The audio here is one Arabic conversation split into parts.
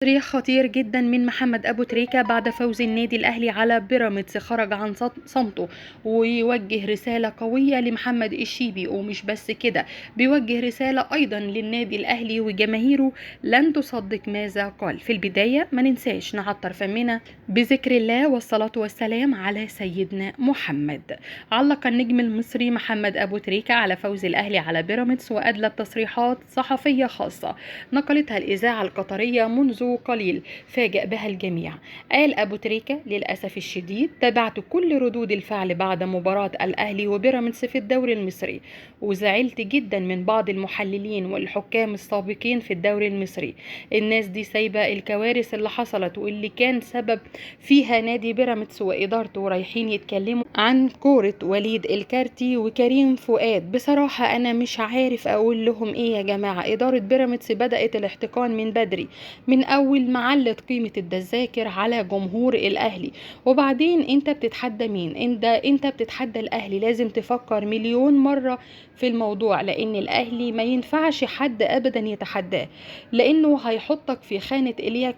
تصريح خطير جدا من محمد أبو تريكة بعد فوز النادي الأهلي على بيراميدز. خرج عن صمته ويوجه رسالة قوية لمحمد الشيبي، ومش بس كده، بيوجه رسالة أيضا للنادي الأهلي وجماهيره لن تصدق ماذا قال. في البداية ما ننساش نعطر فمنا بذكر الله والصلاة والسلام على سيدنا محمد. علق النجم المصري محمد أبو تريكة على فوز الأهلي على بيراميدز، وأدلى تصريحات صحفية خاصة نقلتها الإذاعة القطرية منذ قليل فاجأ بها الجميع. قال أبو تريكة: للأسف الشديد تابعت كل ردود الفعل بعد مباراة الأهلي وبيراميدز في الدوري المصري، وزعلت جدا من بعض المحللين والحكام السابقين في الدوري المصري. الناس دي سايبة الكوارث اللي حصلت واللي كان سبب فيها نادي بيراميدز وإدارته رايحين يتكلموا عن كورة وليد الكارتي وكريم فؤاد. بصراحة أنا مش عارف أقول لهم إيه يا جماعة. إدارة بيراميدز بدأت الاحتقان من بدري، من أول ما علت قيمة التذاكر على جمهور الأهلي. وبعدين أنت بتتحدى مين؟ أنت بتتحدى الأهلي. لازم تفكر مليون مرة في الموضوع، لأن الأهلي ما ينفعش حد أبدا يتحداه، لأنه هيحطك في خانة إليك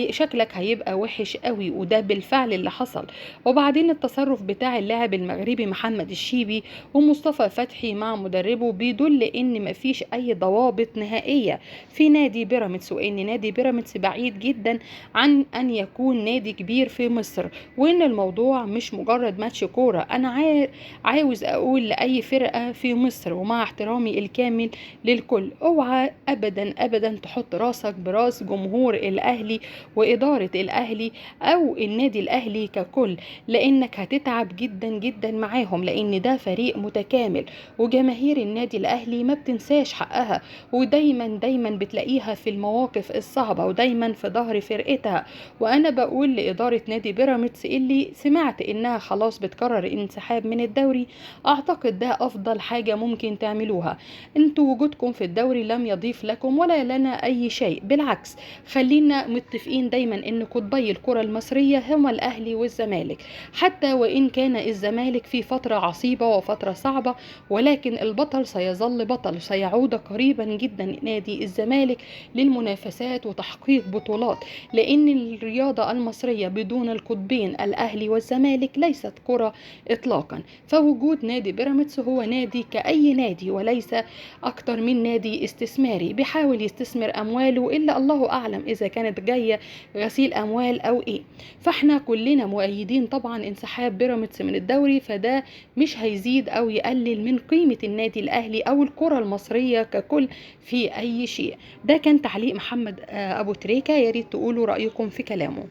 شكلك هيبقى وحش قوي، وده بالفعل اللي حصل. وبعدين التصرف بتاع اللاعب المغربي محمد الشيبي ومصطفى فتحي مع مدربه بيدل ان مفيش اي ضوابط نهائية في نادي بيراميدز، وان نادي بيراميدز بعيد جدا عن ان يكون نادي كبير في مصر، وان الموضوع مش مجرد ماتش كورة. انا عاوز اقول لاي فرقة في مصر ومع احترامي الكامل للكل: اوعى ابدا ابدا تحط راسك براس جمهور الاهلي وادارة الاهلي او النادي الاهلي ككل، لانك هتتعب جدا جدا معاهم، لان ده فريق متكامل. وجماهير النادي الاهلي ما بتنساش حقها، ودايما دايما بتلاقيها في المواقف الصعبة، ودايما في ظهر فرقتها. وانا بقول لادارة نادي بيراميدز اللي سمعت انها خلاص بتقرر الانسحاب من الدوري: اعتقد ده افضل حاجة ممكن تعملوها. انتوا وجودكم في الدوري لم يضيف لكم ولا لنا اي شيء، بالعكس خلينا متفقين دايما ان قطبي الكرة المصرية هما الاهلي والزمالك. حتى وإن كان الزمالك في فترة عصيبة وفترة صعبة، ولكن البطل سيظل بطل. سيعود قريبا جدا نادي الزمالك للمنافسات وتحقيق بطولات، لأن الرياضة المصرية بدون القطبين الأهلي والزمالك ليست كرة إطلاقا. فوجود نادي بيراميدز هو نادي كأي نادي، وليس أكتر من نادي استثماري بيحاول يستثمر أمواله، إلا الله أعلم إذا كانت جاية غسيل أموال أو إيه. فاحنا كلنا مؤيدين طبعا انسحاب بيراميدز من الدوري، فده مش هيزيد او يقلل من قيمة النادي الاهلي او الكرة المصرية ككل في اي شيء. ده كان تعليق محمد ابو تريكة. يا ريت تقولوا رأيكم في كلامه.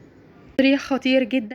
تصريح خطير جدا.